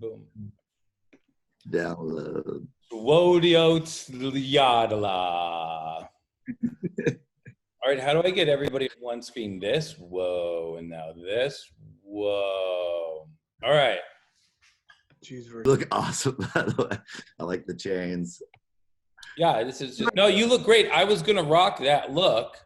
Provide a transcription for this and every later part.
Boom. Download. Wodiots yadala. All right, how do I get everybody on one screen? This, whoa, and now this, whoa. All right. You look awesome, by the way. I like the chains. Yeah, this is just, no, you look great. I was going to rock that look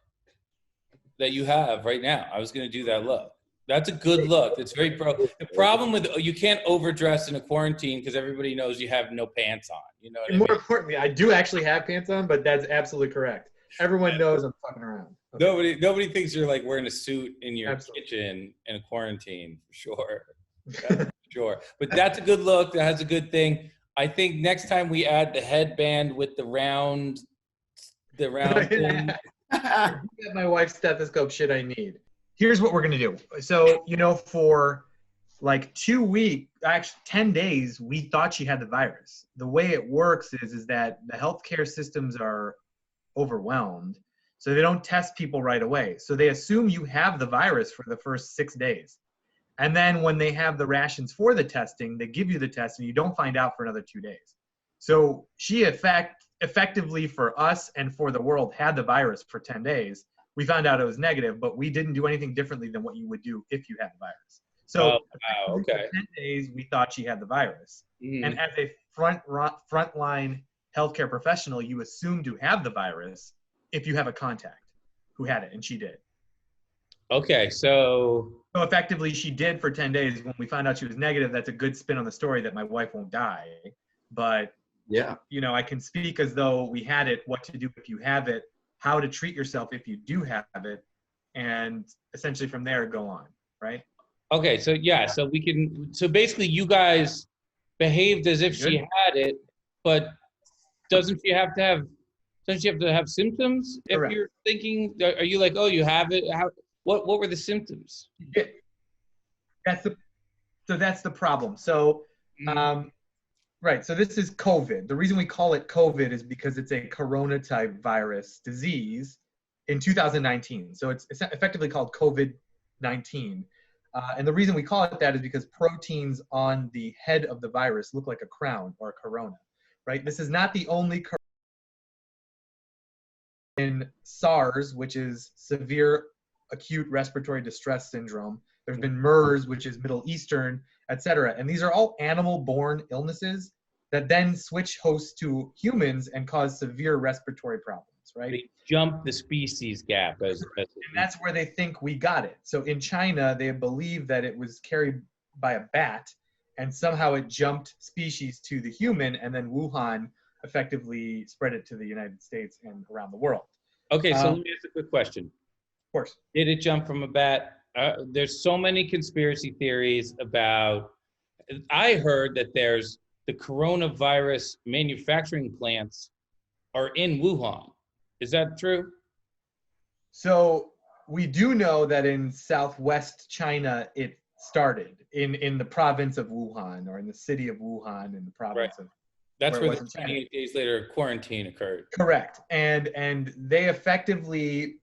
that you have right now. I was going to do that look. That's a good look. It's very pro. The problem with, you can't overdress in a quarantine because everybody knows you have no pants on. You know what I mean? More importantly, I do actually have pants on, but that's absolutely correct. Everyone knows I'm fucking around. Okay. Nobody thinks you're like wearing a suit in your kitchen in a quarantine, for sure. For sure. But that's a good look. That has a good thing. I think next time we add the headband with the round thing. Get my wife's stethoscope shit I need. Here's what we're going to do. So, for like 2 weeks, actually 10 days, we thought she had the virus. The way it works is that the healthcare systems are overwhelmed. So they don't test people right away. So they assume you have the virus for the first 6 days. And then when they have the rations for the testing, they give you the test and you don't find out for another 2 days. So she effectively for us and for the world had the virus for 10 days. We found out it was negative, but we didn't do anything differently than what you would do if you had the virus. So for 10 days, we thought she had the virus. And as a frontline healthcare professional, you assume to have the virus if you have a contact who had it, and she did. Okay, so effectively she did for 10 days. When we found out she was negative, that's a good spin on the story that my wife won't die. But yeah, I can speak as though we had it, what to do if you have it, how to treat yourself if you do have it, and essentially from there go on, right? Okay, so yeah, so basically you guys behaved as if she had it, but doesn't she have to have symptoms? Correct. If you're thinking, are you like, oh, you have it? What were the symptoms? That's the problem. So, right. So this is COVID. The reason we call it COVID is because it's a corona type virus disease in 2019. So it's effectively called COVID-19. And the reason we call it that is because proteins on the head of the virus look like a crown or a corona, right? This is not the only corona. In SARS, which is severe acute respiratory distress syndrome. There's been MERS, which is Middle Eastern, et cetera. And these are all animal-borne illnesses that then switch hosts to humans and cause severe respiratory problems, right? They jump the species gap. And that's where they think we got it. So in China, they believe that it was carried by a bat, and somehow it jumped species to the human, and then Wuhan effectively spread it to the United States and around the world. Okay, so let me ask a quick question. Of course. Did it jump from a bat? There's so many conspiracy theories about, I heard that there's the coronavirus manufacturing plants are in Wuhan. Is that true? So we do know that in Southwest China, it started in the province of Wuhan, or in the city of Wuhan in the province of. That's where the 28 days later quarantine occurred. Correct. And they effectively,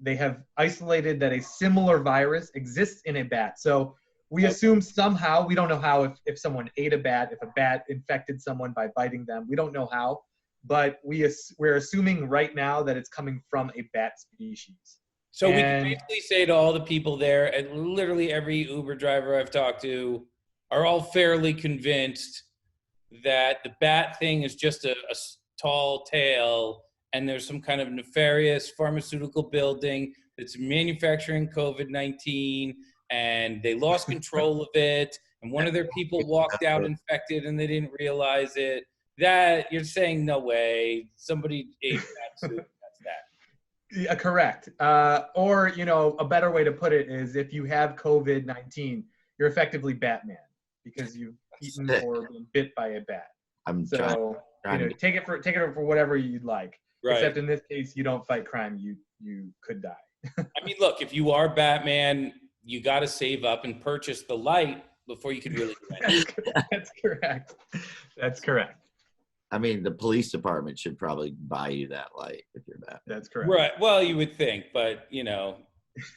they have isolated that a similar virus exists in a bat. So we assume somehow, we don't know how, if someone ate a bat, if a bat infected someone by biting them, we don't know how, but we're assuming right now that it's coming from a bat species. So we can basically say to all the people there, and literally every Uber driver I've talked to are all fairly convinced that the bat thing is just a tall tale, and there's some kind of nefarious pharmaceutical building that's manufacturing COVID-19, and they lost control of it, and one of their people walked out infected and they didn't realize it. That you're saying, no way, somebody ate that soup, that's that. Yeah, correct. Or, a better way to put it is, if you have COVID-19, you're effectively Batman because you've eaten or been bit by a bat. Take it for whatever you'd like. Right. Except in this case, you don't fight crime. You could die. I mean, look, if you are Batman, you got to save up and purchase the light before you can really do anything. That's correct. That's correct. I mean, the police department should probably buy you that light if you're Batman. That's correct. Right. Well, you would think, but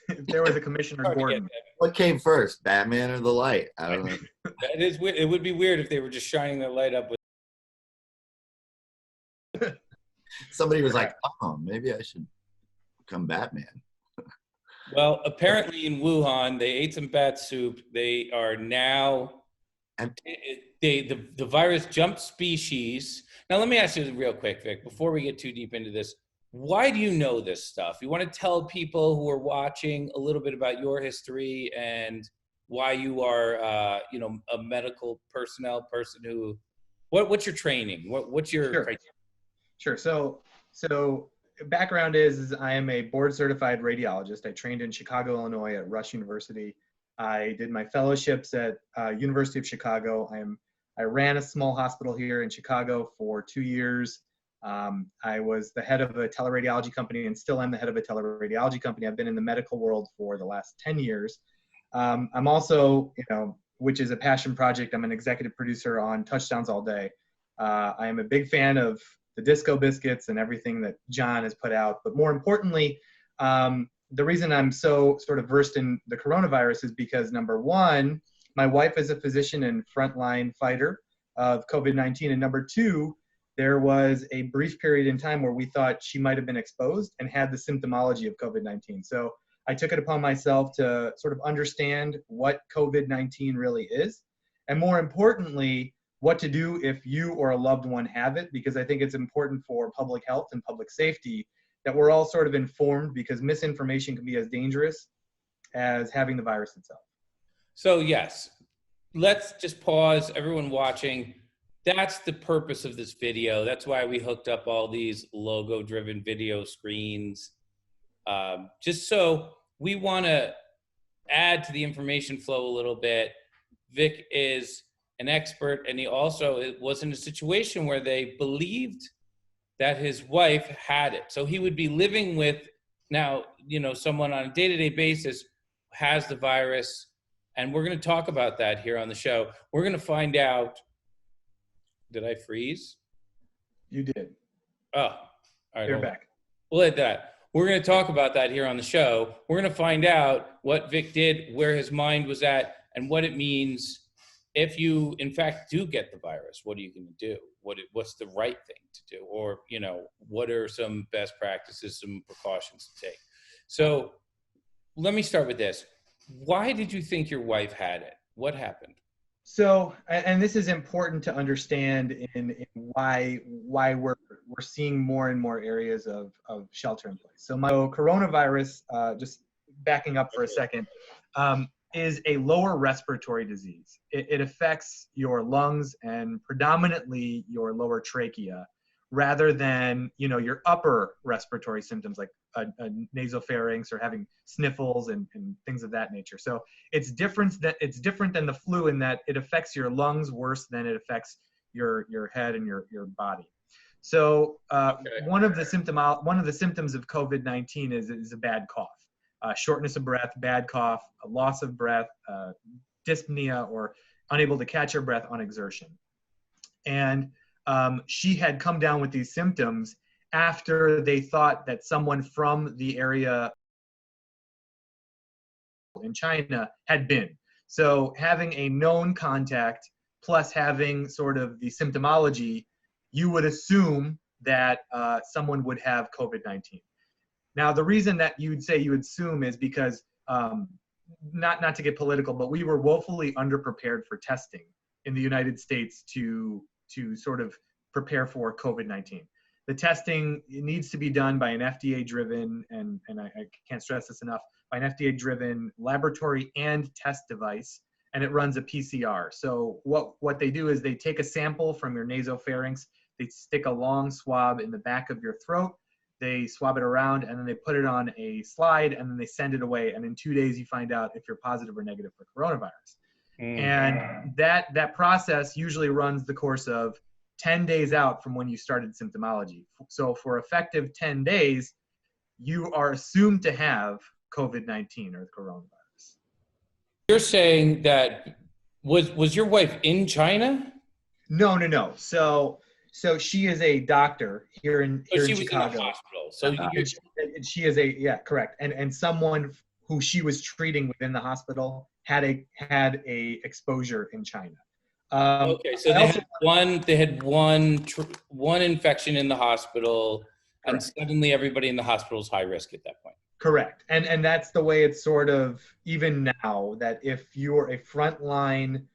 if there was a Commissioner Hard to get Gordon. that. What came first, Batman or the light? I don't know. That is weird. It would be weird if they were just shining their light up with. Somebody was like, oh, maybe I should become Batman. Well, apparently in Wuhan, they ate some bat soup. They are now, the virus jumped species. Now, let me ask you real quick, Vic, before we get too deep into this. Why do you know this stuff? You want to tell people who are watching a little bit about your history and why you are, a medical personnel person who, what's your training? What's your criteria? Sure. So background is I am a board certified radiologist. I trained in Chicago, Illinois at Rush University. I did my fellowships at University of Chicago. I ran a small hospital here in Chicago for 2 years. I was the head of a teleradiology company and still am the head of a teleradiology company. I've been in the medical world for the last 10 years. I'm also, which is a passion project, I'm an executive producer on Touchdowns All Day. I am a big fan of the Disco Biscuits and everything that John has put out. But more importantly, the reason I'm so sort of versed in the coronavirus is because, number one, my wife is a physician and frontline fighter of COVID-19. And number two, there was a brief period in time where we thought she might have been exposed and had the symptomology of COVID-19. So I took it upon myself to sort of understand what COVID-19 really is. And more importantly, what to do if you or a loved one have it, because I think it's important for public health and public safety that we're all sort of informed, because misinformation can be as dangerous as having the virus itself. So yes, let's just pause, everyone watching. That's the purpose of this video. That's why we hooked up all these logo-driven video screens. Just so we want to add to the information flow a little bit. Vic is an expert, and he also was in a situation where they believed that his wife had it. So he would be living with now, someone on a day-to-day basis has the virus, and we're going to talk about that here on the show. We're going to find out. Did I freeze? You did. Oh, all right. You're back. We'll hit that. We're going to talk about that here on the show. We're going to find out what Vic did, where his mind was at, and what it means if you, in fact, do get the virus. What are you going to do? What's the right thing to do? Or, what are some best practices, some precautions to take? So let me start with this. Why did you think your wife had it? What happened? So, and this is important to understand in why we're seeing more and more areas of shelter in place. So coronavirus, just backing up for a second, is a lower respiratory disease. It affects your lungs and predominantly your lower trachea, rather than your upper respiratory symptoms like a nasopharynx or having sniffles and things of that nature. So it's different than the flu in that it affects your lungs worse than it affects your head and your body. So one of the symptoms of COVID-19 is a bad cough. Shortness of breath, bad cough, a loss of breath, dyspnea, or unable to catch your breath on exertion. And she had come down with these symptoms after they thought that someone from the area in China had been. So having a known contact plus having sort of the symptomology, you would assume that someone would have COVID-19. Now, the reason that you would assume is because, not to get political, but we were woefully underprepared for testing in the United States to sort of prepare for COVID-19. The testing needs to be done by an FDA-driven, and I can't stress this enough, by an FDA-driven laboratory and test device, and it runs a PCR. So what they do is they take a sample from your nasopharynx, they stick a long swab in the back of your throat, they swab it around, and then they put it on a slide, and then they send it away. And in 2 days, you find out if you're positive or negative for coronavirus. And that process usually runs the course of 10 days out from when you started symptomology. So for effective 10 days, you are assumed to have COVID-19 or the coronavirus. You're saying that was your wife in China? No. So she is a doctor here in So she in was Chicago. in a hospital. So you, And she is correct. And someone who she was treating within the hospital had a exposure in China. okay, so they had one infection in the hospital, and Correct. suddenly everybody in the hospital is high risk at that point. Correct. And that's the way it's sort of even now, that if you're a frontline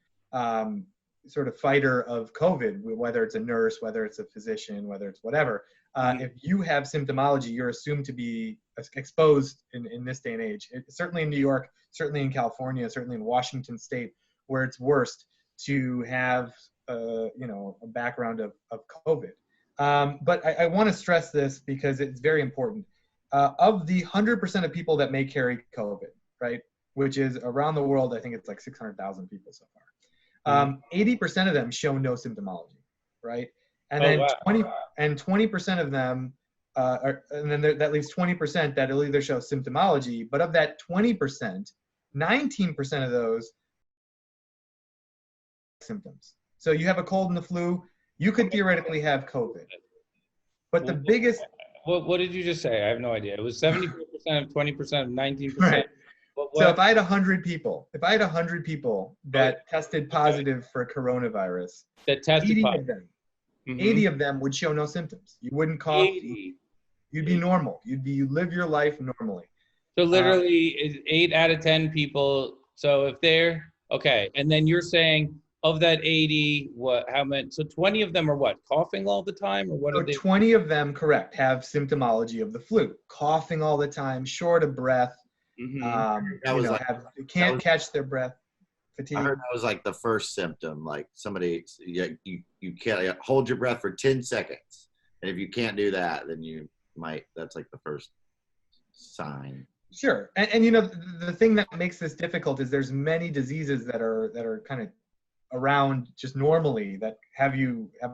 sort of fighter of COVID, whether it's a nurse, whether it's a physician, whether it's whatever, if you have symptomology, you're assumed to be exposed in this day and age. Certainly in New York, certainly in California, certainly in Washington State, where it's worst to have a background of COVID. But I want to stress this because it's very important. Of the 100% of people that may carry COVID, right, which is around the world, I think it's like 600,000 people so far. 80% of them show no symptomology, right? And then 20% of them, and then that leaves 20% that'll either show symptomology. But of that 20%, 19% of those symptoms. So you have a cold and the flu, you could theoretically have COVID. But the biggest What did you just say? I have no idea. It was 74% of 20% of 19%. Right. What? So if I had 100 people that tested positive for coronavirus, that tested 80 positive. of them, 80 of them would show no symptoms. You wouldn't cough. 80. You'd be normal. You live your life normally. So literally 8 out of 10 people. So if they're okay, and then you're saying of that 80, how many? So 20 of them are what? Coughing all the time, or what? So 20 of them, correct, have symptomology of the flu, coughing all the time, short of breath. Can't catch their breath, fatigue. I heard that was like the first symptom, like somebody, you can't hold your breath for 10 seconds. And if you can't do that, then that's like the first sign. Sure. And the thing that makes this difficult is there's many diseases that are kind of around just normally that have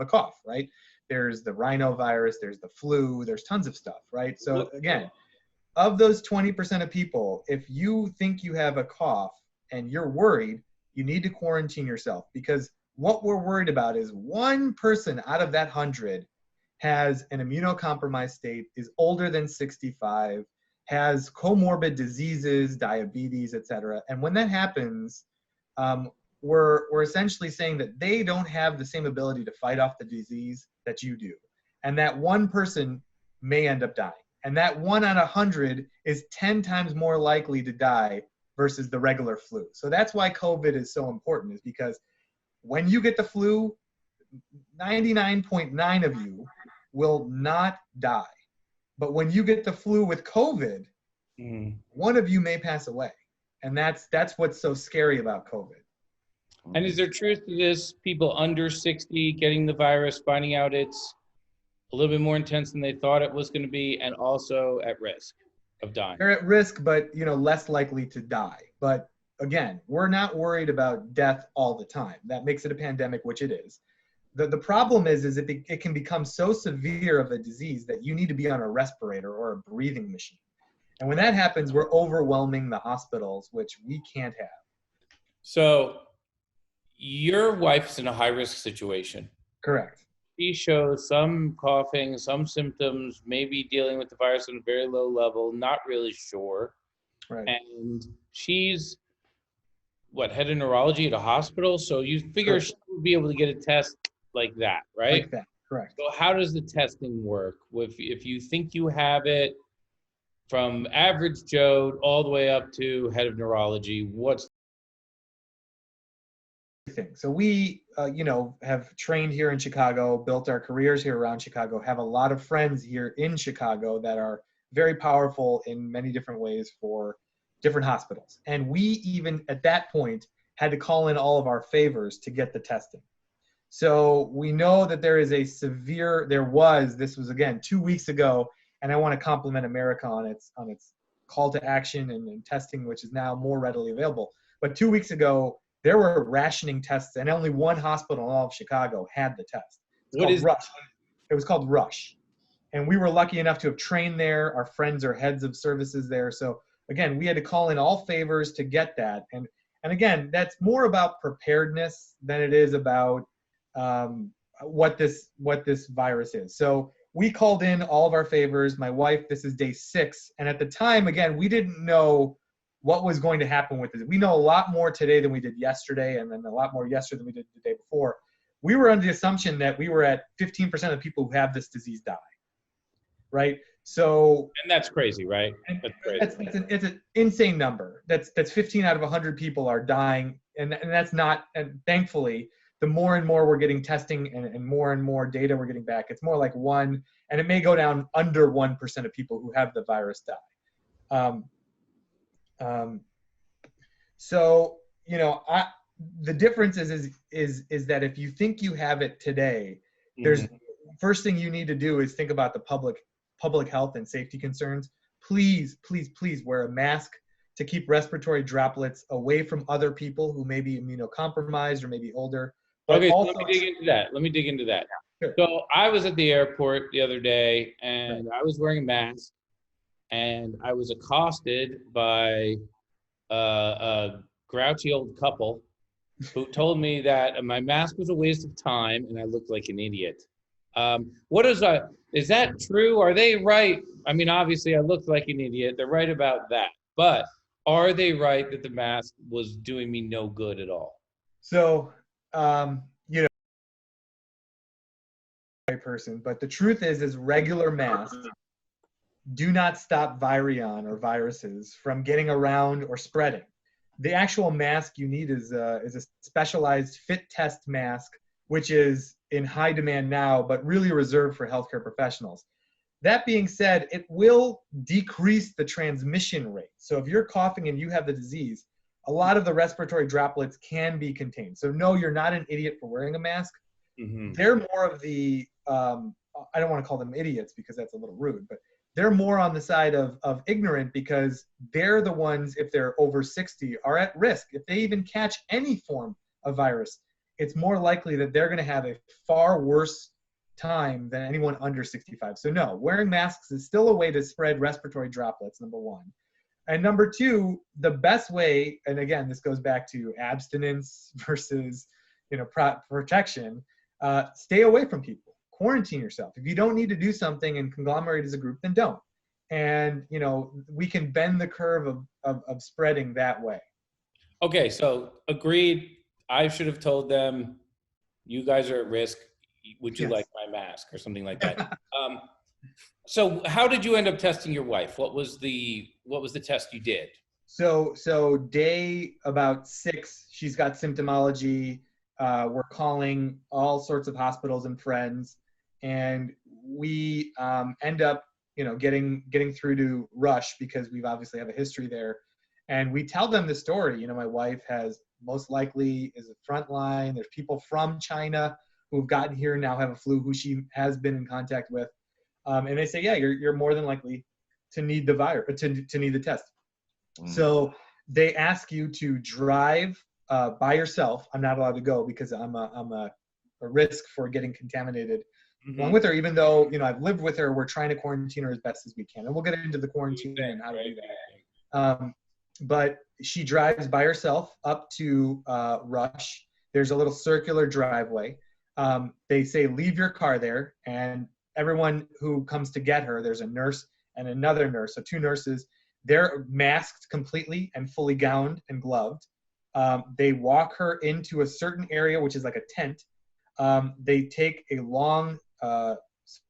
a cough, right? There's the rhinovirus, there's the flu, there's tons of stuff, right? So again, of those 20% of people, if you think you have a cough and you're worried, you need to quarantine yourself, because what we're worried about is one person out of that 100 has an immunocompromised state, is older than 65, has comorbid diseases, diabetes, etc. And when that happens, we're essentially saying that they don't have the same ability to fight off the disease that you do. And that one person may end up dying. And that 1 out of 100 is 10 times more likely to die versus the regular flu. So that's why COVID is so important, is because when you get the flu, 99.9 of you will not die. But when you get the flu with COVID, one of you may pass away. And that's what's so scary about COVID. And is there truth to this? People under 60 getting the virus, finding out it's a little bit more intense than they thought it was going to be, and also at risk of dying. They're at risk, but less likely to die. But again, we're not worried about death all the time. That makes it a pandemic, which it is. The problem is it can become so severe of a disease that you need to be on a respirator or a breathing machine. And when that happens, we're overwhelming the hospitals, which we can't have. So your wife's in a high-risk situation. Correct. She shows some coughing, some symptoms, maybe dealing with the virus on a very low level, not really sure. Right. And she's, head of neurology at a hospital? So you figure she would be able to get a test like that, right? Like that, correct. So how does the testing work? If you think you have it, from average Joe all the way up to head of neurology, what's so we, have trained here in Chicago, built our careers here around Chicago, have a lot of friends here in Chicago that are very powerful in many different ways for different hospitals. And we even at that point had to call in all of our favors to get the testing. So we know that there is this was again 2 weeks ago, and I want to compliment America on its call to action and testing, which is now more readily available. But 2 weeks ago, there were rationing tests, and only one hospital in all of Chicago had the test. It was called Rush. And we were lucky enough to have trained there. Our friends are heads of services there. So again, we had to call in all favors to get that. And again, that's more about preparedness than it is about what this virus is. So we called in all of our favors. My wife, this is day 6. And at the time, again, we didn't know what was going to happen with it. We know a lot more today than we did yesterday, and then a lot more yesterday than we did the day before. We were under the assumption that we were at 15% of the people who have this disease die, right? So, and that's crazy, right? That's crazy. It's an insane number. That's 15 out of 100 people are dying, and that's not. And thankfully, the more and more we're getting testing and more data we're getting back, it's more like 1, and it may go down under 1% of people who have the virus die. So the difference is that if you think you have it today, there's first thing you need to do is think about the public health and safety concerns. Please wear a mask to keep respiratory droplets away from other people who may be immunocompromised or maybe older. But okay, also, so let me dig into that. Sure. So I was at the airport the other day, and I was wearing a mask, and I was accosted by a grouchy old couple who told me that my mask was a waste of time and I looked like an idiot. Is that true? Are they right? I mean, obviously I looked like an idiot. They're right about that. But are they right that the mask was doing me no good at all? So, right person, but the truth is regular masks do not stop virion or viruses from getting around or spreading. The actual mask you need is a specialized fit test mask, which is in high demand now, but really reserved for healthcare professionals. That being said, it will decrease the transmission rate. So if you're coughing and you have the disease, a lot of the respiratory droplets can be contained. So no, you're not an idiot for wearing a mask. Mm-hmm. They're more of the, I don't want to call them idiots because that's a little rude, but they're more on the side of ignorant because they're the ones, if they're over 60, are at risk. If they even catch any form of virus, it's more likely that they're going to have a far worse time than anyone under 65. So no, wearing masks is still a way to spread respiratory droplets, number 1. And number 2, the best way, and again, this goes back to abstinence versus protection, stay away from people. Quarantine yourself. If you don't need to do something and conglomerate as a group, then don't. And, we can bend the curve of spreading that way. Okay, so agreed. I should have told them, you guys are at risk. Would you like my mask or something like that? So how did you end up testing your wife? What was the test you did? So day about 6, she's got symptomology. We're calling all sorts of hospitals and friends. And we end up, getting through to Rush because we've obviously have a history there. And we tell them the story. My wife has most likely is a frontline. There's people from China who have gotten here and now have a flu who she has been in contact with. And they say, yeah, you're more than likely to need the virus, to need the test. So they ask you to drive by yourself. I'm not allowed to go because I'm a risk for getting contaminated along with her, even though, I've lived with her. We're trying to quarantine her as best as we can. And we'll get into the quarantine and how to do that. But she drives by herself up to Rush. There's a little circular driveway. They say, leave your car there. And everyone who comes to get her, there's a nurse and another nurse. So 2 nurses, they're masked completely and fully gowned and gloved. They walk her into a certain area, which is like a tent. They take a long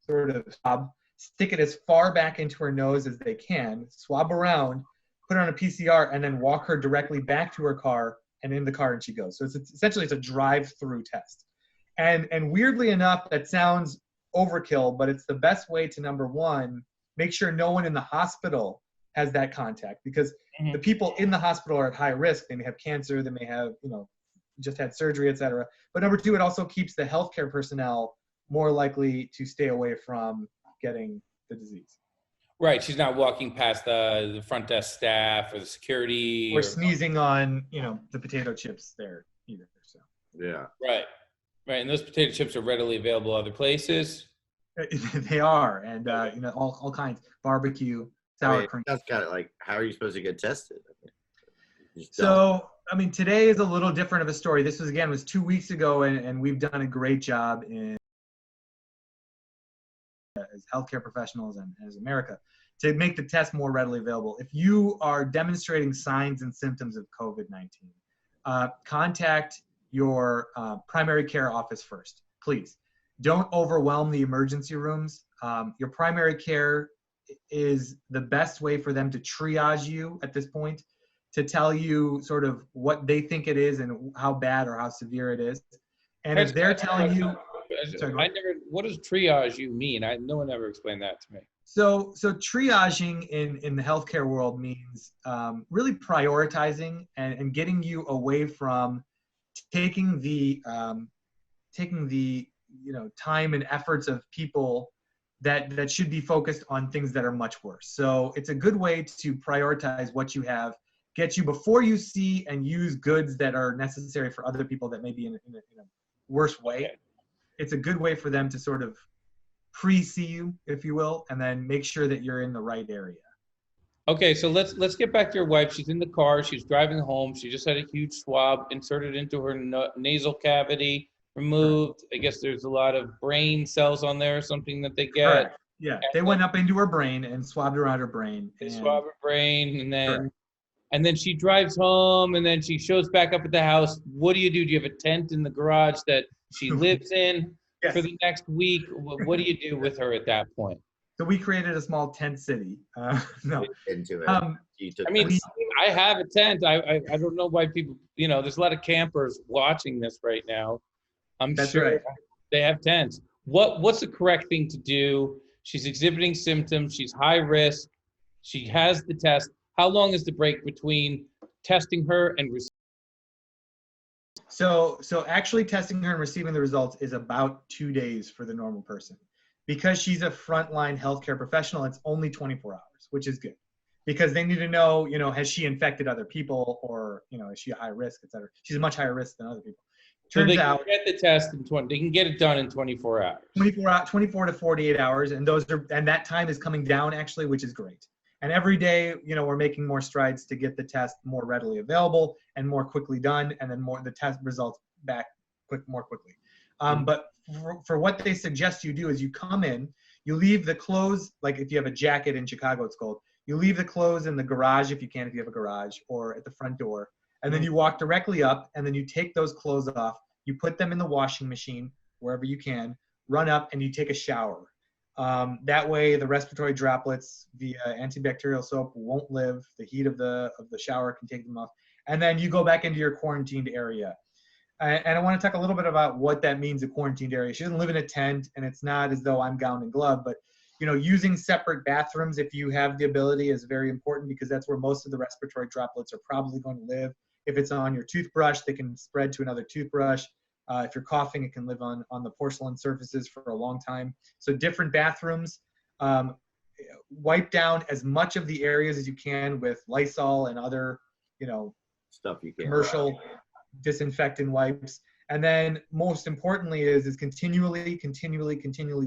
sort of swab, stick it as far back into her nose as they can, swab around, put her on a PCR, and then walk her directly back to her car, and in the car and she goes. So it's essentially a drive-through test. And weirdly enough, that sounds overkill, but it's the best way to, number 1, make sure no one in the hospital has that contact, because the people in the hospital are at high risk. They may have cancer, they may have, just had surgery, et cetera. But number 2, it also keeps the healthcare personnel more likely to stay away from getting the disease. Right. She's not walking past the front desk staff or the security. Or sneezing on, the potato chips there either. So. Yeah. Right. Right. And those potato chips are readily available other places. They are. And, all kinds. Barbecue, sour cream. That's kind of like, how are you supposed to get tested? So I mean, today is a little different of a story. This was 2 weeks ago, and we've done a great job as healthcare professionals and as America to make the test more readily available. If you are demonstrating signs and symptoms of COVID-19, contact your primary care office first, please. Don't overwhelm the emergency rooms. Your primary care is the best way for them to triage you at this point, to tell you sort of what they think it is and how bad or how severe it is. And if they're telling you, what does triage you mean? No one ever explained that to me. So triaging in the healthcare world means really prioritizing and getting you away from taking the time and efforts of people that should be focused on things that are much worse. So it's a good way to prioritize what you have, get you before you see and use goods that are necessary for other people that may be in a worse way. Okay. It's a good way for them to sort of pre-see you, if you will, and then make sure that you're in the right area. Okay, so let's get back to your wife. She's in the car. She's driving home. She just had a huge swab inserted into her nasal cavity, removed. I guess there's a lot of brain cells on there or something that they get. Correct. Yeah, they went up into her brain and swabbed around her brain. They swab her brain, and then she drives home, and then she shows back up at the house. What do? Do you have a tent in the garage that she lives in for the next week? What do you do with her at that point? So we created a small tent city. No. Into it. I mean, I have a tent. I don't know why people, there's a lot of campers watching this right now. That's sure right. They have tents. What's the correct thing to do? She's exhibiting symptoms. She's high risk. She has the test. How long is the break between testing her and receiving? So actually testing her and receiving the results is about 2 days for the normal person. Because she's a frontline healthcare professional, it's only 24 hours, which is good. Because they need to know, has she infected other people, or, is she a high risk, et cetera. She's a much higher risk than other people. Turns out get the test in they can get it done in 24 hours. 24 to 48 hours, and that time is coming down actually, which is great. And every day, we're making more strides to get the test more readily available and more quickly done, and then the test results back more quickly. But for what they suggest you do is you come in, you leave the clothes, like if you have a jacket in Chicago, it's cold. You leave the clothes in the garage if you can, if you have a garage, or at the front door. And then you walk directly up, and then you take those clothes off. You put them in the washing machine, wherever you can, run up, and you take a shower. That way, the respiratory droplets via antibacterial soap won't live. The heat of the shower can take them off. And then you go back into your quarantined area. And I want to talk a little bit about what that means, a quarantined area. She doesn't live in a tent, and it's not as though I'm gown and glove, but using separate bathrooms if you have the ability is very important, because that's where most of the respiratory droplets are probably going to live. If it's on your toothbrush, they can spread to another toothbrush. If you're coughing, it can live on the porcelain surfaces for a long time. So different bathrooms. Wipe down as much of the areas as you can with Lysol and other, stuff you can. Commercial disinfectant wipes. And then most importantly is continually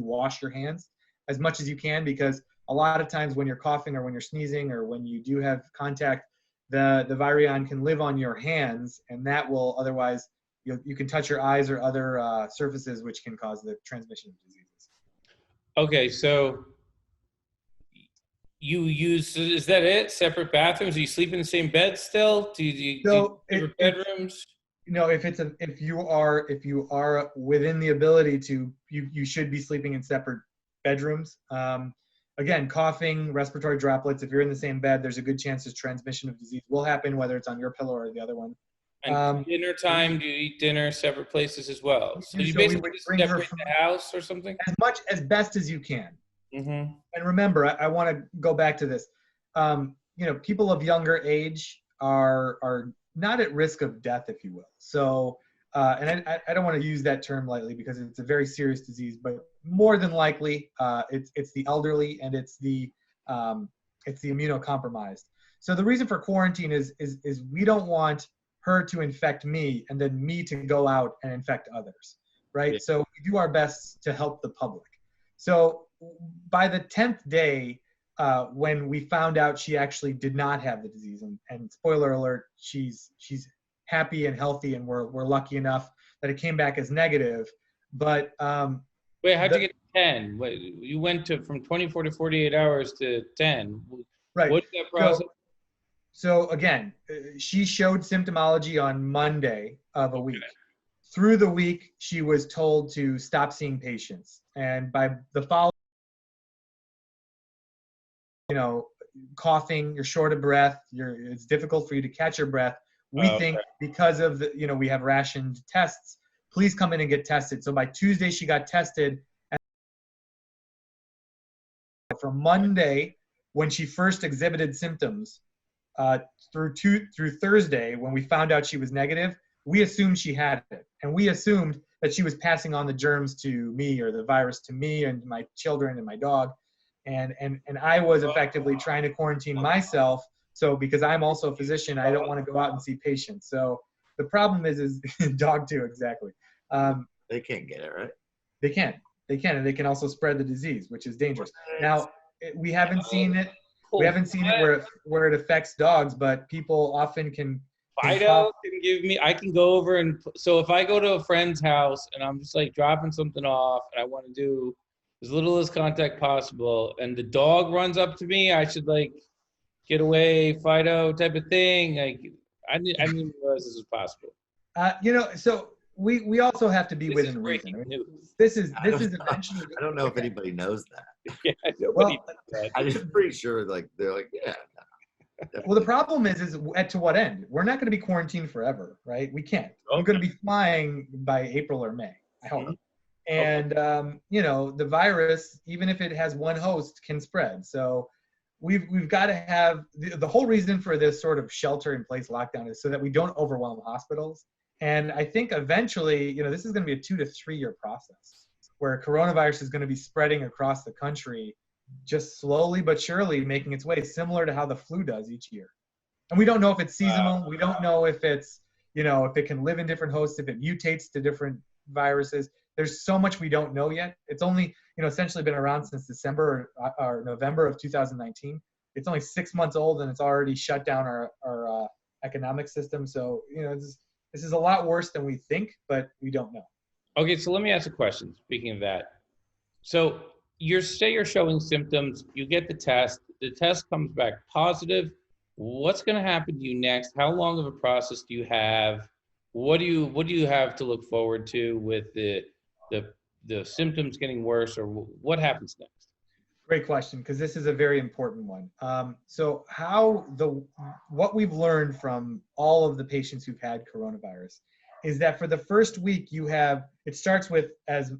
wash your hands as much as you can, because a lot of times when you're coughing or when you're sneezing or when you do have contact, the virion can live on your hands, and that will otherwise, you can touch your eyes or other surfaces, which can cause the transmission of diseases. Okay, so you use, is that it? Separate bathrooms? Do you sleep in the same bed still? Do you different bedrooms? If you are within the ability to, you should be sleeping in separate bedrooms. Again, coughing, respiratory droplets, if you're in the same bed, there's a good chance this transmission of disease will happen, whether it's on your pillow or the other one. And dinner time, do you eat dinner separate places as well? So you basically just separate the house or something? As best as you can. Mm-hmm. And remember, I want to go back to this. People of younger age are not at risk of death, if you will. So, and I don't want to use that term lightly because it's a very serious disease, but more than likely, it's the elderly and it's the immunocompromised. So the reason for quarantine is we don't want her to infect me and then me to go out and infect others, right? Yeah. So we do our best to help the public. So by the 10th day, when we found out she actually did not have the disease, and spoiler alert, she's happy and healthy, and we're lucky enough that it came back as negative. But Wait, how'd you get to 10? Wait, you went from 24 to 48 hours to 10. right. What's that process? So again, she showed symptomology on Monday of a week. Through the week, she was told to stop seeing patients, and by the following, coughing, you're short of breath, it's difficult for you to catch your breath. We think because of the, we have rationed tests, please come in and get tested. So by Tuesday, she got tested. And from Monday, when she first exhibited symptoms, through Thursday, when we found out she was negative, we assumed she had it. And we assumed that she was passing on the germs to me, or the virus to me and my children and my dog. And I was effectively trying to quarantine myself. So because I'm also a physician, I don't want to go out and see patients. So the problem is dog too, exactly. They can't get it, right? They can, and they can also spread the disease, which is dangerous. Now, we haven't seen it. We haven't seen it where it affects dogs, but people often can. Fido can give me, I can go over and, so if I go to a friend's house and I'm just like dropping something off and I want to do as little as contact possible and the dog runs up to me, I should like get away, Fido type of thing. Like, I didn't realize this was possible. So we also have to be within reason. I mean, this is eventually. I don't know if anybody knows that. Yeah, nobody Well, knows that. I'm just pretty sure, they're like, yeah. Well, the problem is to what end? We're not going to be quarantined forever, right? We can't. I'm going to be flying by April or May, I hope. And, the virus, even if it has one host, can spread. So we've got to have, the whole reason for this sort of shelter-in-place lockdown is so that we don't overwhelm hospitals. And I think eventually, this is going to be a 2 to 3 year process where coronavirus is going to be spreading across the country, just slowly but surely making its way, similar to how the flu does each year. And we don't know if it's seasonal. We don't know if it's, if it can live in different hosts, if it mutates to different viruses. There's so much we don't know yet. It's only, essentially been around since December or November of 2019. It's only 6 months old and it's already shut down our economic system. So, this is a lot worse than we think, but we don't know. Okay, so let me ask a question, speaking of that. So you're showing symptoms, you get the test comes back positive. What's going to happen to you next? How long of a process do you have? What do you have to look forward to with the symptoms getting worse, or what happens next? Great question, because this is a very important one. So what we've learned from all of the patients who've had coronavirus is that for the first week it starts with, as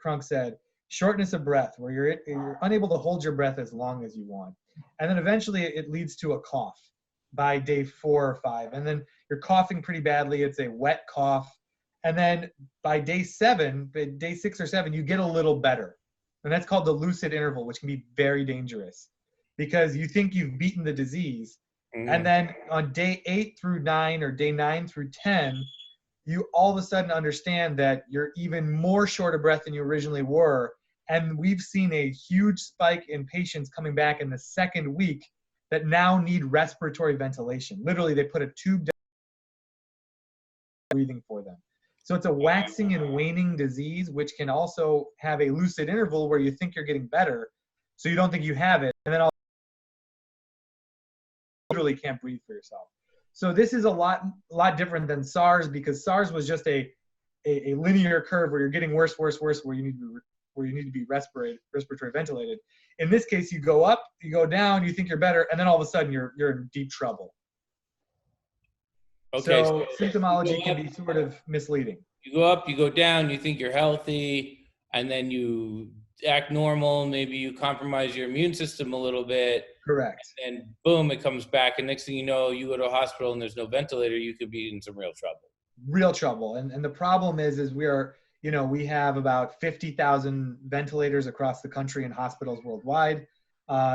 Krunk said, shortness of breath, where you're unable to hold your breath as long as you want. And then eventually it leads to a cough by day 4 or 5. And then you're coughing pretty badly. It's a wet cough. And then by day 6 or 7, you get a little better. And that's called the lucid interval, which can be very dangerous because you think you've beaten the disease. And then on day 8 through 9 or day 9 through 10, you all of a sudden understand that you're even more short of breath than you originally were. And we've seen a huge spike in patients coming back in the second week that now need respiratory ventilation. Literally, they put a tube down breathing for them. So it's a waxing and waning disease, which can also have a lucid interval where you think you're getting better, so you don't think you have it, and then literally can't breathe for yourself. So this is a lot different than SARS, because SARS was just a linear curve where you're getting worse, where you need to be respiratory ventilated. In this case, you go up, you go down, you think you're better, and then all of a sudden you're in deep trouble. Okay, so symptomology can be sort of misleading. You go up, you go down, you think you're healthy, and then you act normal. Maybe you compromise your immune system a little bit. Correct. And boom, it comes back. And next thing you know, you go to a hospital and there's no ventilator. You could be in some real trouble. Real trouble. And the problem is we have about 50,000 ventilators across the country in hospitals worldwide.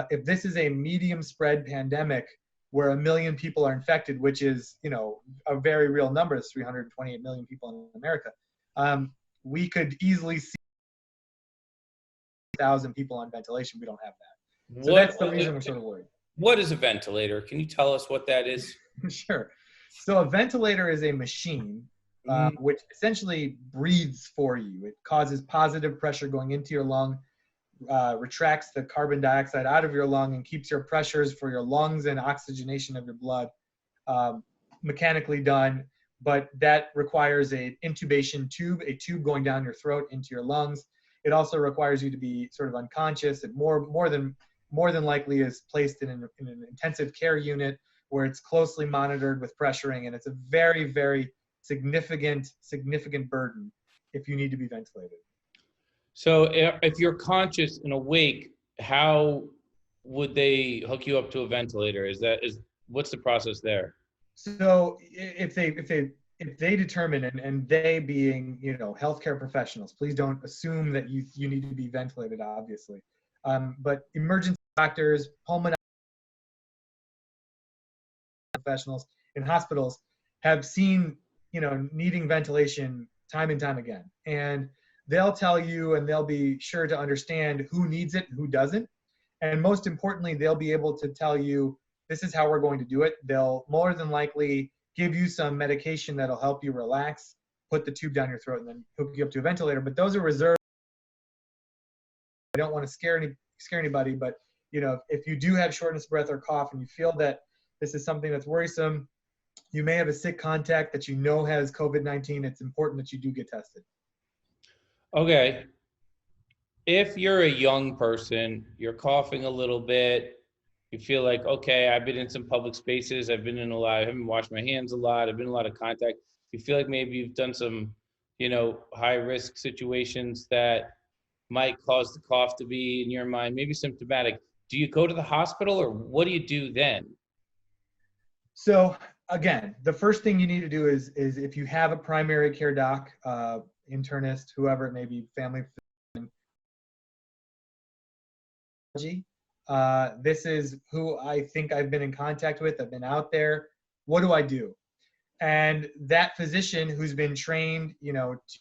If this is a medium spread pandemic where 1 million people are infected, which is, a very real number, it's 328 million people in America, we could easily see 1,000 people on ventilation. We don't have that. So that's the reason we're sort of worried. What is a ventilator? Can you tell us what that is? Sure. So a ventilator is a machine which essentially breathes for you. It causes positive pressure going into your lung, retracts the carbon dioxide out of your lung, and keeps your pressures for your lungs and oxygenation of your blood mechanically done. But that requires an intubation tube, a tube going down your throat into your lungs. It also requires you to be sort of unconscious. It more than likely is placed in an intensive care unit where it's closely monitored with pressuring, and it's a very, very significant burden if you need to be ventilated. So if you're conscious and awake, how would they hook you up to a ventilator? What's the process there? So if they determine, and they being, healthcare professionals, please don't assume that you need to be ventilated, obviously. But emergency doctors, pulmonary professionals in hospitals have seen, needing ventilation time and time again. And they'll tell you, and they'll be sure to understand who needs it and who doesn't. And most importantly, they'll be able to tell you, this is how we're going to do it. They'll more than likely give you some medication that'll help you relax, put the tube down your throat, and then hook you up to a ventilator. But those are reserved. I don't want to scare anybody, but if you do have shortness of breath or cough and you feel that this is something that's worrisome, you may have a sick contact that has COVID-19. It's important that you do get tested. Okay. If you're a young person, you're coughing a little bit, you feel like, okay, I've been in some public spaces, I haven't washed my hands a lot, I've been in a lot of contact. You feel like maybe you've done some, high risk situations that might cause the cough to be, in your mind, maybe symptomatic. Do you go to the hospital, or what do you do then? So again, the first thing you need to do is if you have a primary care doc, internist, whoever it may be, family physician, this is who I think I've been in contact with. I've been out there. What do I do? And that physician who's been trained,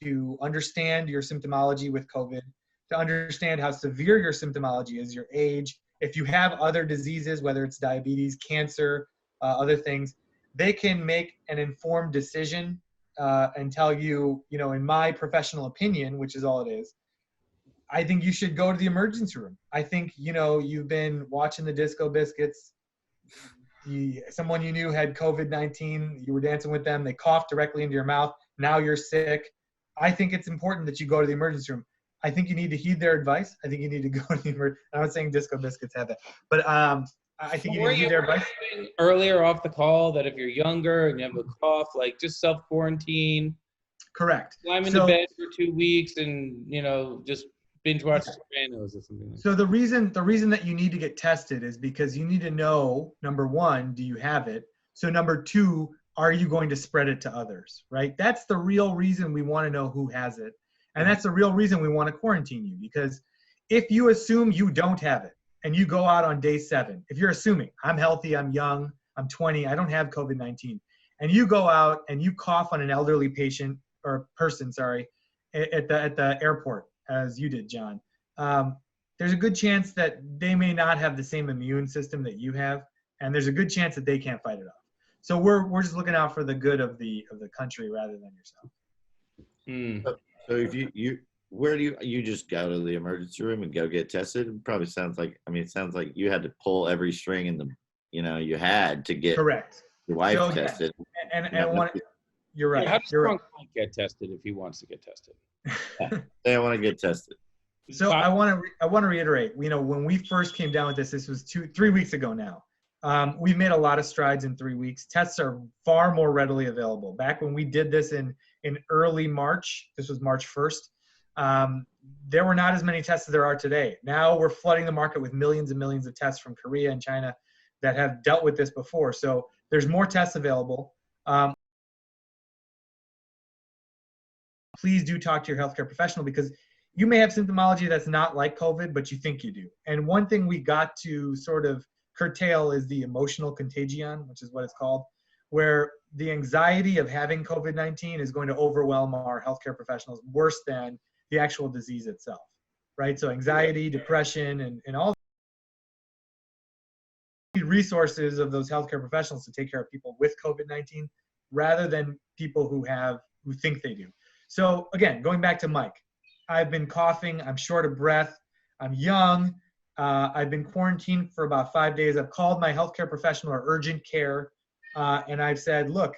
to understand your symptomology with COVID, to understand how severe your symptomology is, your age, if you have other diseases, whether it's diabetes, cancer, other things, they can make an informed decision and tell you, in my professional opinion, which is all it is, I think you should go to the emergency room. I think, you've been watching the Disco Biscuits. Someone you knew had COVID-19. You were dancing with them. They coughed directly into your mouth. Now you're sick. I think it's important that you go to the emergency room. I think you need to heed their advice. I think you need to go to the emergency. I'm not saying Disco Biscuits have that, but I think you need to heed their advice. Earlier off the call that if you're younger and you have a cough, like just self-quarantine. Correct. Climb into bed for 2 weeks and, just binge watch Sopranos or something like that. So the reason that you need to get tested is because you need to know, number one, do you have it? So number two, are you going to spread it to others, right? That's the real reason we want to know who has it. And that's the real reason we want to quarantine you, because if you assume you don't have it and you go out on day 7, if you're assuming I'm healthy, I'm young, I'm 20, I don't have COVID-19, and you go out and you cough on an elderly patient or person, at the airport, as you did, John, there's a good chance that they may not have the same immune system that you have, and there's a good chance that they can't fight it off. So we're just looking out for the good of the country rather than yourself. So if where do you just go to the emergency room and go get tested? It probably sounds like, it sounds like you had to pull every string in the, you had to get Correct. your wife tested. You're right. How does Frank get tested if he wants to get tested? They want to get tested. So I want to reiterate, when we first came down with this was 3 weeks ago now. We've made a lot of strides in 3 weeks. Tests are far more readily available. Back when we did this in early March, this was March 1st, there were not as many tests as there are today. Now we're flooding the market with millions and millions of tests from Korea and China that have dealt with this before. So there's more tests available. Please do talk to your healthcare professional, because you may have symptomology that's not like COVID, but you think you do. And one thing we got to sort of curtail is the emotional contagion, which is what it's called, where the anxiety of having COVID-19 is going to overwhelm our healthcare professionals worse than the actual disease itself, right? So anxiety, depression, and all the resources of those healthcare professionals to take care of people with COVID-19, rather than people who think they do. So again, going back to Mike, I've been coughing, I'm short of breath, I'm young, I've been quarantined for about 5 days. I've called my healthcare professional or urgent care, and I've said, look,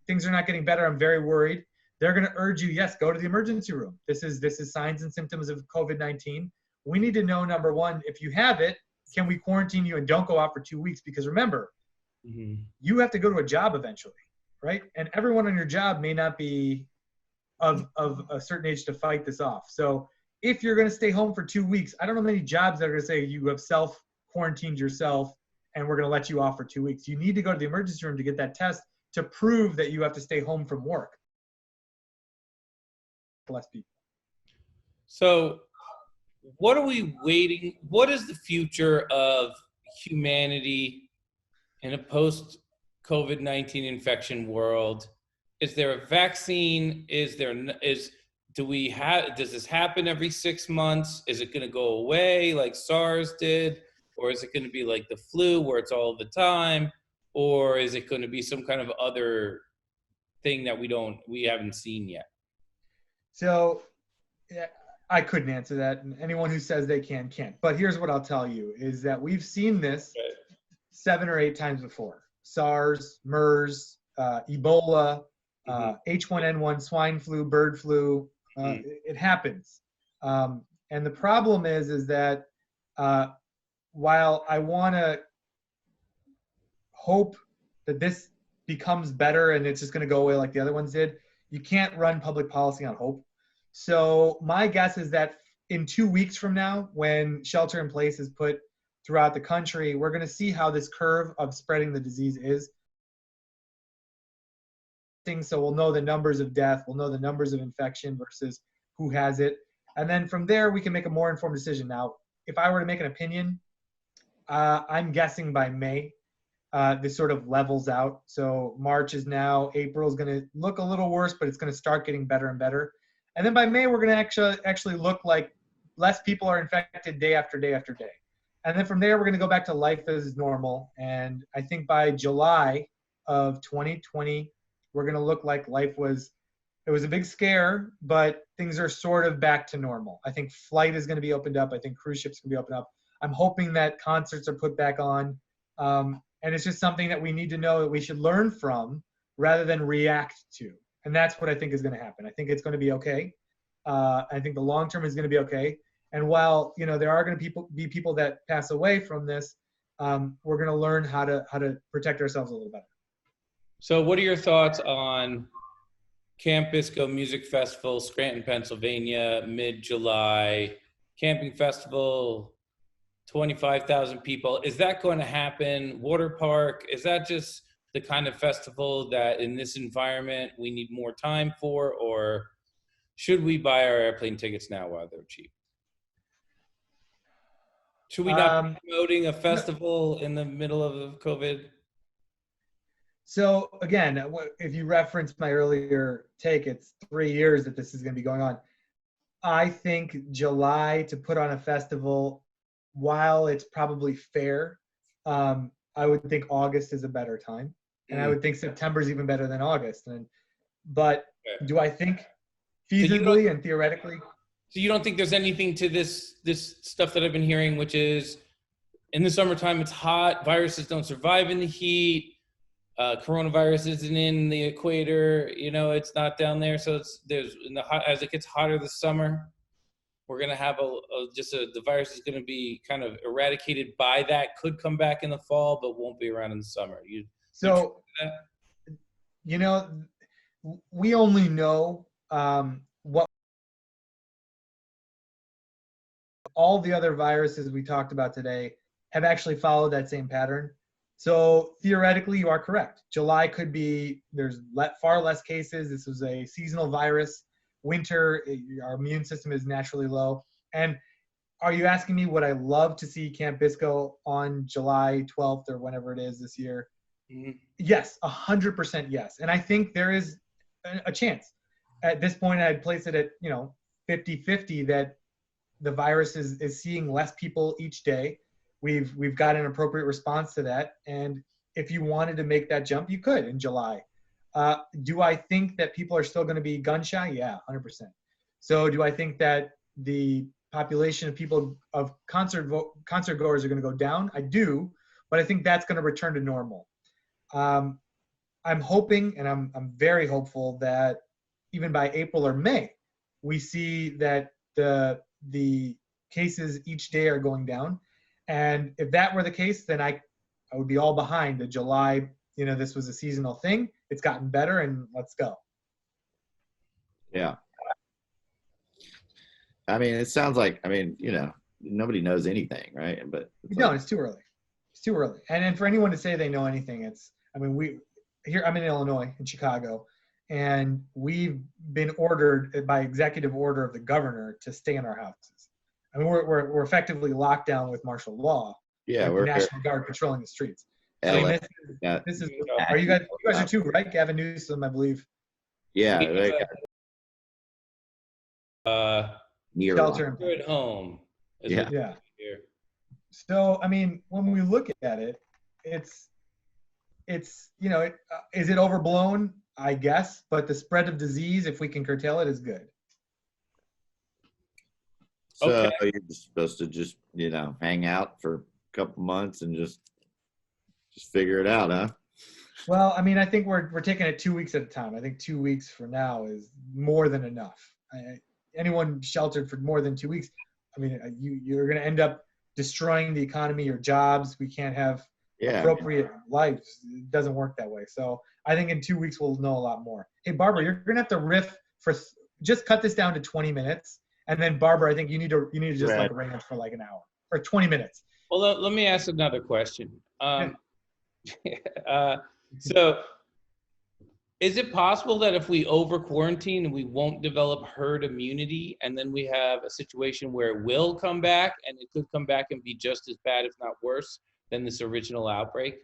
things are not getting better, I'm very worried. They're going to urge you, yes, go to the emergency room. This is signs and symptoms of COVID-19. We need to know, number one, if you have it, can we quarantine you and don't go out for 2 weeks? Because remember, you have to go to a job eventually, right? And everyone on your job may not be of a certain age to fight this off. So if you're going to stay home for 2 weeks, I don't know many jobs that are going to say you have self-quarantined yourself and we're going to let you off for 2 weeks. You need to go to the emergency room to get that test to prove that you have to stay home from work. Less people. So what are we waiting? What is the future of humanity in a post-COVID-19 infection world? Is there a vaccine? Does this happen every 6 months? Is it going to go away like SARS did? Or is it going to be like the flu where it's all the time? Or is it going to be some kind of other thing that we haven't seen yet? So yeah, I couldn't answer that. And anyone who says they can't. But here's what I'll tell you is that we've seen this 7 or 8 times before. SARS, MERS, Ebola, H1N1, swine flu, bird flu. It happens. And the problem is that while I want to hope that this becomes better and it's just going to go away like the other ones did, you can't run public policy on hope. So my guess is that in 2 weeks from now, when shelter in place is put throughout the country, we're going to see how this curve of spreading the disease is. So we'll know the numbers of death, we'll know the numbers of infection versus who has it. And then from there, we can make a more informed decision. Now, if I were to make an opinion, I'm guessing by May, this sort of levels out. So March is now, April is going to look a little worse, but it's going to start getting better and better. And then by May, we're going to actually look like less people are infected day after day after day. And then from there, we're going to go back to life as normal. And I think by July of 2020, we're going to look like it was a big scare, but things are sort of back to normal. I think flight is going to be opened up. I think cruise ships can be opened up. I'm hoping that concerts are put back on. And it's just something that we need to know that we should learn from rather than react to. And that's what I think is going to happen. I think it's going to be okay. I think the long term is going to be okay. And while there are going to be people that pass away from this, we're going to learn how to protect ourselves a little better. So what are your thoughts on Camp Bisco Music Festival, Scranton, Pennsylvania, mid-July, camping festival, 25,000 people? Is that going to happen? Water park? Is that just the kind of festival that in this environment we need more time for? Or should we buy our airplane tickets now while they're cheap? Should we not be promoting a festival in the middle of COVID? So again, if you reference my earlier take, it's 3 years that this is going to be going on. I think July to put on a festival, while it's probably fair, I would think August is a better time. And I would think September is even better than August. But do I think feasibly and theoretically? So you don't think there's anything to this stuff that I've been hearing, which is in the summertime it's hot, viruses don't survive in the heat, coronavirus isn't in the equator, it's not down there. So as it gets hotter this summer, we're gonna have the virus is gonna be kind of eradicated by that. Could come back in the fall, but won't be around in the summer. We only know what all the other viruses we talked about today have actually followed that same pattern. So theoretically, you are correct. July could be, there's far less cases. This was a seasonal virus. Winter, our immune system is naturally low. And are you asking me would I love to see Camp Bisco on July 12th or whenever it is this year? Mm-hmm. Yes, 100% yes. And I think there is a chance. At this point, I'd place it at 50-50 that the virus is seeing less people each day. We've got an appropriate response to that. And if you wanted to make that jump, you could in July. Do I think that people are still going to be gun shy? Yeah, 100%. So do I think that the population of people of concert goers are going to go down? I do, but I think that's going to return to normal. I'm hoping, and I'm very hopeful that even by April or May, we see that the cases each day are going down. And if that were the case, then I would be all behind the July, this was a seasonal thing. It's gotten better, and let's go. Yeah. I mean, it sounds like, nobody knows anything, right? But it's too early. It's too early. And for anyone to say they know anything, I'm in Illinois, in Chicago, and we've been ordered by executive order of the governor to stay in our houses. I mean, we're effectively locked down with martial law. Yeah, with the National Guard patrolling the streets. LA, This is. Are you guys are too, right? Gavin Newsom, I believe. Yeah. Near shelter at home. Yeah. Yeah. So, I mean, when we look at it, it's is it overblown? I guess, but the spread of disease, if we can curtail it, is good. So Okay. you're just supposed to just, hang out for a couple months and just figure it out, huh? Well, I mean, I think we're taking it 2 weeks at a time. I think 2 weeks for now is more than enough. Anyone sheltered for more than 2 weeks, I mean, you're going to end up destroying the economy, your jobs. We can't have appropriate lives. It doesn't work that way. So I think in 2 weeks we'll know a lot more. Hey, Barbara, you're going to have to riff just cut this down to 20 minutes. And then Barbara, I think you need to just rant for like an hour or 20 minutes. Well, let me ask another question. So is it possible that if we over quarantine, we won't develop herd immunity, and then we have a situation where it will come back, and it could come back and be just as bad, if not worse, than this original outbreak?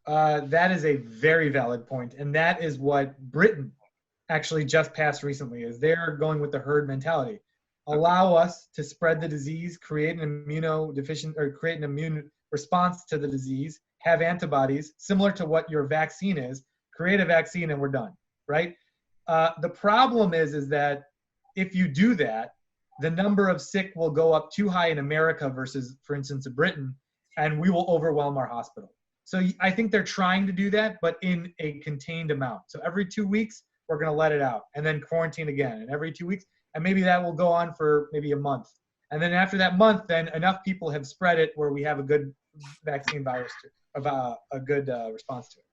That is a very valid point. And that is what Britain actually just passed recently, is they're going with the herd mentality. Allow us to spread the disease, create an create an immune response to the disease, have antibodies similar to what your vaccine is, create a vaccine, and we're done, right? The problem is that if you do that, the number of sick will go up too high in America versus, for instance, Britain, and we will overwhelm our hospital. So I think they're trying to do that, but in a contained amount. So every 2 weeks, we're going to let it out, and then quarantine again, and every 2 weeks, and maybe that will go on for maybe a month. And then after that month, then enough people have spread it where we have a good vaccine virus, a good response to it.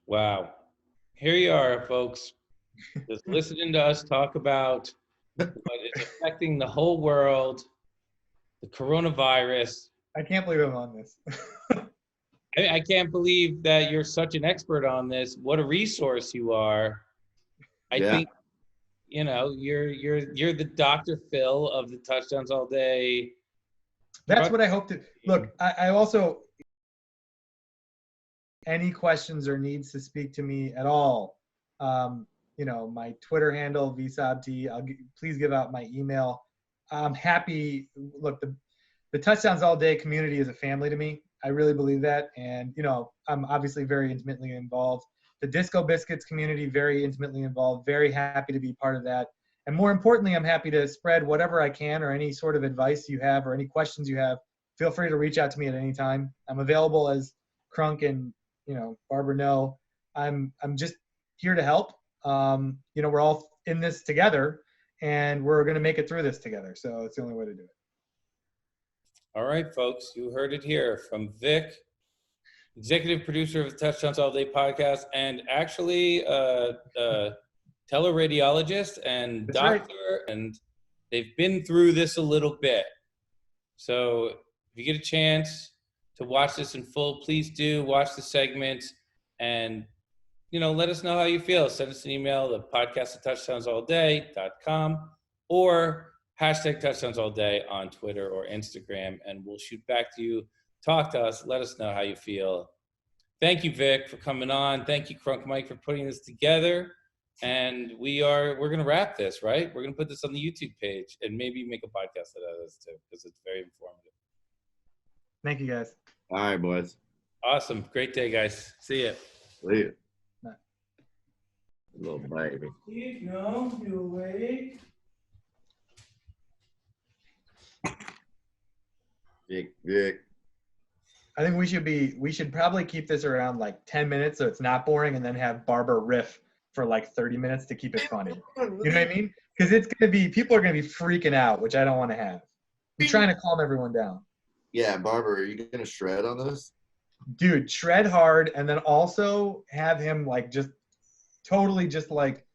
Wow. Here you are, folks, just listening to us talk about what is affecting the whole world, the coronavirus. I can't believe I'm on this. I can't believe that you're such an expert on this. What a resource you are. I think, you're the Dr. Phil of the Touchdowns All Day. That's what I hope to. Look, I also, any questions or needs to speak to me at all, my Twitter handle, Vik Sobti, please give out my email. I'm happy. Look, the Touchdowns All Day community is a family to me. I really believe that. And, I'm obviously very intimately involved. The Disco Biscuits community, very intimately involved, very happy to be part of that. And more importantly, I'm happy to spread whatever I can, or any sort of advice you have or any questions you have. Feel free to reach out to me at any time. I'm available, as Crunk and, Barbara know. I'm just here to help. We're all in this together, and we're going to make it through this together. So it's the only way to do it. All right, folks, you heard it here from Vik, executive producer of the Touchdowns All Day podcast, and actually teleradiologist and That's doctor, right. and they've been through this a little bit. So if you get a chance to watch this in full, please do watch the segment, and let us know how you feel. Send us an email, the podcast at touchdownsallday.com, or hashtag Touchdowns All Day on Twitter or Instagram, and we'll shoot back to you. Talk to us. Let us know how you feel. Thank you, Vik, for coming on. Thank you, Crunk Mike, for putting this together. And we're going to wrap this, right? We're going to put this on the YouTube page and maybe make a podcast out of this too, because it's very informative. Thank you, guys. All right, boys. Awesome. Great day, guys. See ya. See ya. Little baby. No, you awake? Vic. I think we should probably keep this around like 10 minutes so it's not boring, and then have Barbara riff for like 30 minutes to keep it funny. You know what I mean? Because people are gonna be freaking out, which I don't want to have. I'm trying to calm everyone down. Yeah, Barbara, are you gonna shred on this? Dude, shred hard, and then also have him like just totally just like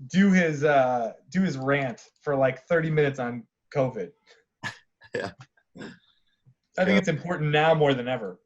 do his rant for like 30 minutes on COVID. Yeah. I think it's important now more than ever.